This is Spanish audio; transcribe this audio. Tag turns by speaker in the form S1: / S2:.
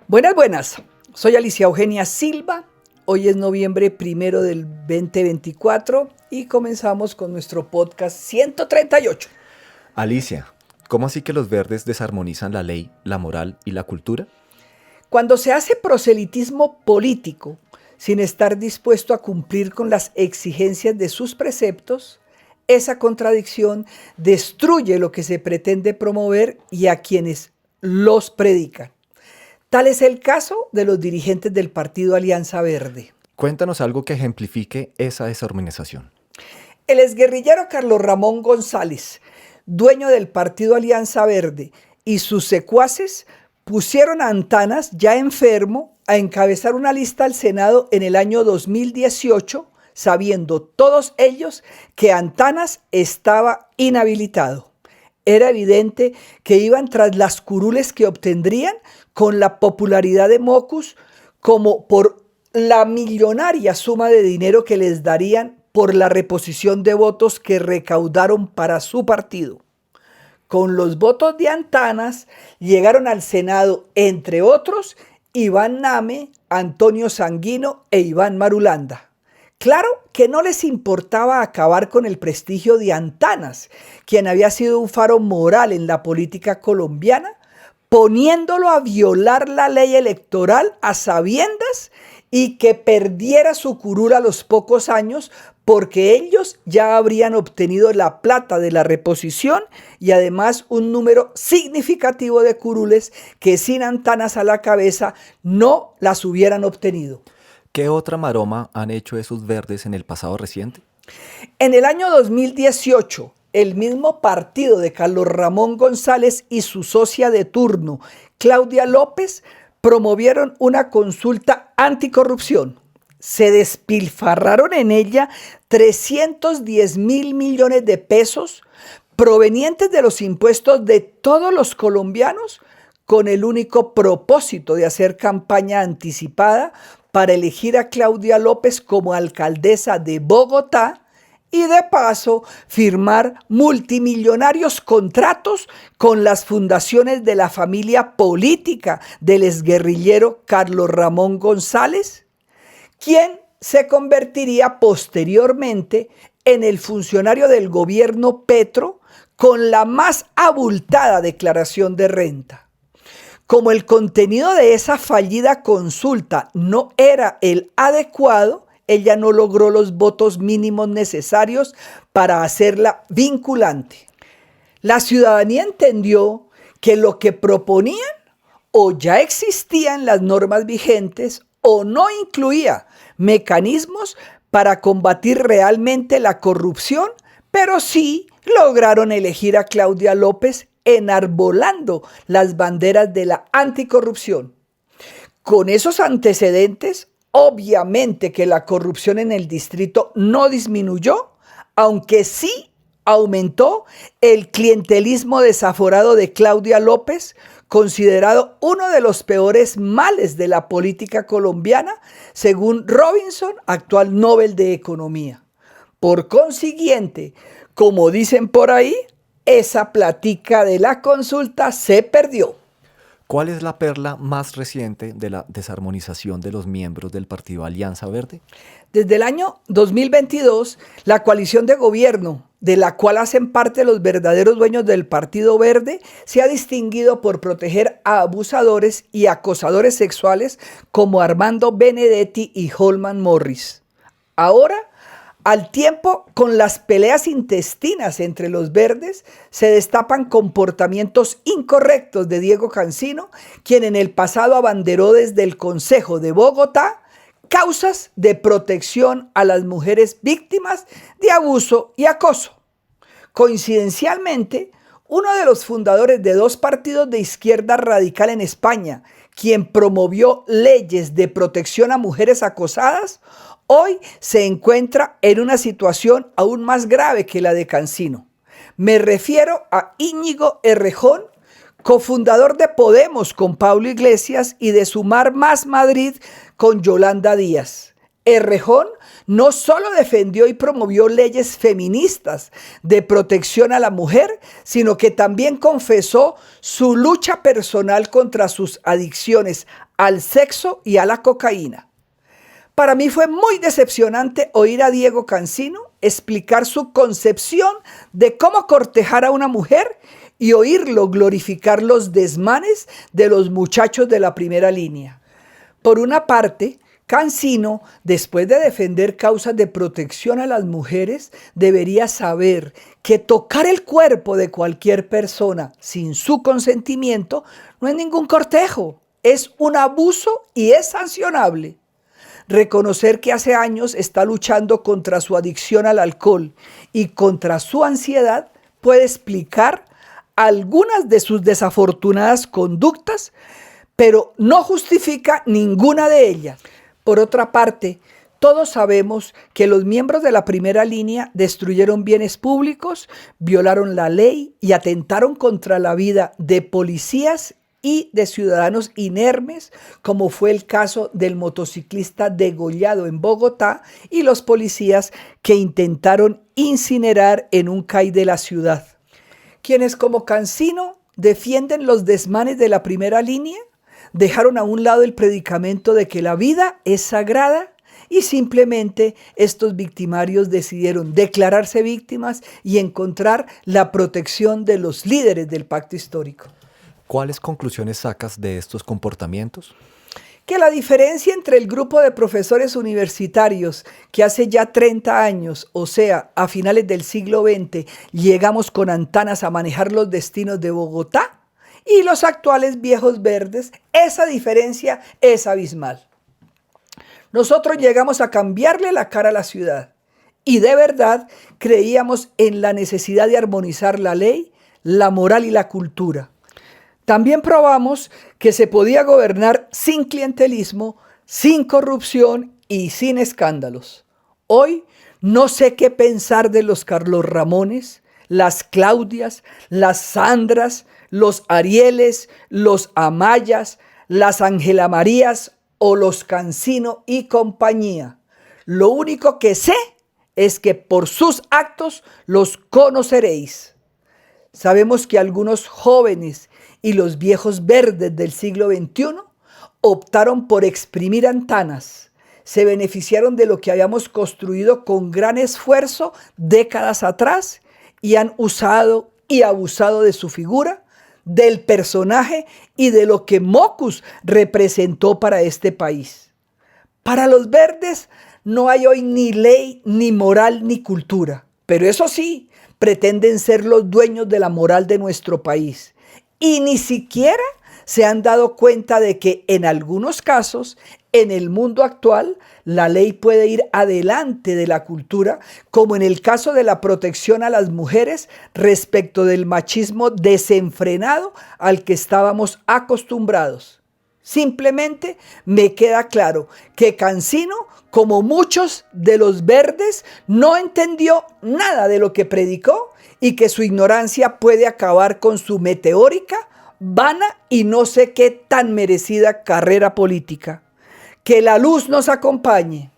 S1: Buenas, buenas. Soy Alicia Eugenia Silva. Hoy es noviembre 1 del 2024 y comenzamos con nuestro podcast 138.
S2: Alicia, ¿cómo así que los verdes desarmonizan la ley, la moral y la cultura?
S1: Cuando se hace proselitismo político sin estar dispuesto a cumplir con las exigencias de sus preceptos, esa contradicción destruye lo que se pretende promover y a quienes los predican. Tal es el caso de los dirigentes del partido Alianza Verde.
S2: Cuéntanos algo que ejemplifique esa desarmonización.
S1: El exguerrillero Carlos Ramón González, dueño del partido Alianza Verde, y sus secuaces pusieron a Antanas, ya enfermo, a encabezar una lista al Senado en el año 2018, sabiendo todos ellos que Antanas estaba inhabilitado. Era evidente que iban tras las curules que obtendrían con la popularidad de Mocus, como por la millonaria suma de dinero que les darían por la reposición de votos que recaudaron para su partido. Con los votos de Antanas llegaron al Senado, entre otros, Iván Name, Antonio Sanguino e Iván Marulanda. Claro que no les importaba acabar con el prestigio de Antanas, quien había sido un faro moral en la política colombiana, poniéndolo a violar la ley electoral a sabiendas y que perdiera su curul a los pocos años porque ellos ya habrían obtenido la plata de la reposición y además un número significativo de curules que sin Antanas a la cabeza no las hubieran obtenido.
S2: ¿Qué otra maroma han hecho esos verdes en el pasado reciente?
S1: En el año 2018, el mismo partido de Carlos Ramón González y su socia de turno, Claudia López, promovieron una consulta anticorrupción. Se despilfarraron en ella 310.000 millones de pesos provenientes de los impuestos de todos los colombianos con el único propósito de hacer campaña anticipada para elegir a Claudia López como alcaldesa de Bogotá y de paso firmar multimillonarios contratos con las fundaciones de la familia política del exguerrillero Carlos Ramón González, quien se convertiría posteriormente en el funcionario del gobierno Petro con la más abultada declaración de renta. Como el contenido de esa fallida consulta no era el adecuado, ella no logró los votos mínimos necesarios para hacerla vinculante. La ciudadanía entendió que lo que proponían o ya existía en las normas vigentes o no incluía mecanismos para combatir realmente la corrupción, pero sí lograron elegir a Claudia López enarbolando las banderas de la anticorrupción. Con esos antecedentes, obviamente que la corrupción en el distrito no disminuyó, aunque sí aumentó el clientelismo desaforado de Claudia López, considerado uno de los peores males de la política colombiana, según Robinson, actual Nobel de Economía. Por consiguiente, como dicen por ahí, esa plática de la consulta se perdió.
S2: ¿Cuál es la perla más reciente de la desarmonización de los miembros del partido Alianza Verde?
S1: Desde el año 2022, la coalición de gobierno, de la cual hacen parte los verdaderos dueños del Partido Verde, se ha distinguido por proteger a abusadores y acosadores sexuales como Armando Benedetti y Holman Morris. Ahora, al tiempo, con las peleas intestinas entre los verdes, se destapan comportamientos incorrectos de Diego Cancino, quien en el pasado abanderó desde el Consejo de Bogotá causas de protección a las mujeres víctimas de abuso y acoso. Coincidencialmente, uno de los fundadores de dos partidos de izquierda radical en España, quien promovió leyes de protección a mujeres acosadas, hoy se encuentra en una situación aún más grave que la de Cancino. Me refiero a Íñigo Errejón, cofundador de Podemos con Pablo Iglesias y de Sumar Más Madrid con Yolanda Díaz. Errejón no solo defendió y promovió leyes feministas de protección a la mujer, sino que también confesó su lucha personal contra sus adicciones al sexo y a la cocaína. Para mí fue muy decepcionante oír a Diego Cancino explicar su concepción de cómo cortejar a una mujer y oírlo glorificar los desmanes de los muchachos de la primera línea. Por una parte, Cancino, después de defender causas de protección a las mujeres, debería saber que tocar el cuerpo de cualquier persona sin su consentimiento no es ningún cortejo, es un abuso y es sancionable. Reconocer que hace años está luchando contra su adicción al alcohol y contra su ansiedad puede explicar algunas de sus desafortunadas conductas, pero no justifica ninguna de ellas. Por otra parte, todos sabemos que los miembros de la primera línea destruyeron bienes públicos, violaron la ley y atentaron contra la vida de policías y de ciudadanos inermes, como fue el caso del motociclista degollado en Bogotá y los policías que intentaron incinerar en un cais de la ciudad. Quienes como Cancino defienden los desmanes de la primera línea, dejaron a un lado el predicamento de que la vida es sagrada y simplemente estos victimarios decidieron declararse víctimas y encontrar la protección de los líderes del pacto histórico.
S2: ¿Cuáles conclusiones sacas de estos comportamientos?
S1: Que la diferencia entre el grupo de profesores universitarios que hace ya 30 años, o sea, a finales del siglo XX, llegamos con antanas a manejar los destinos de Bogotá, y los actuales viejos verdes, esa diferencia es abismal. Nosotros llegamos a cambiarle la cara a la ciudad y de verdad creíamos en la necesidad de armonizar la ley, la moral y la cultura. También probamos que se podía gobernar sin clientelismo, sin corrupción y sin escándalos. Hoy no sé qué pensar de los Carlos Ramones, las Claudias, las Sandras, los Arieles, los Amayas, las Ángela Marías o los Cancino y compañía. Lo único que sé es que por sus actos los conoceréis. Sabemos que algunos jóvenes y los viejos verdes del siglo XXI optaron por exprimir antanas. Se beneficiaron de lo que habíamos construido con gran esfuerzo décadas atrás y han usado y abusado de su figura, del personaje y de lo que Mockus representó para este país. Para los verdes no hay hoy ni ley, ni moral, ni cultura. Pero eso sí, pretenden ser los dueños de la moral de nuestro país. Y ni siquiera se han dado cuenta de que en algunos casos, en el mundo actual, la ley puede ir adelante de la cultura, como en el caso de la protección a las mujeres respecto del machismo desenfrenado al que estábamos acostumbrados. Simplemente me queda claro que Cancino, como muchos de los verdes, no entendió nada de lo que predicó y que su ignorancia puede acabar con su meteórica, vana y no sé qué tan merecida carrera política. Que la luz nos acompañe.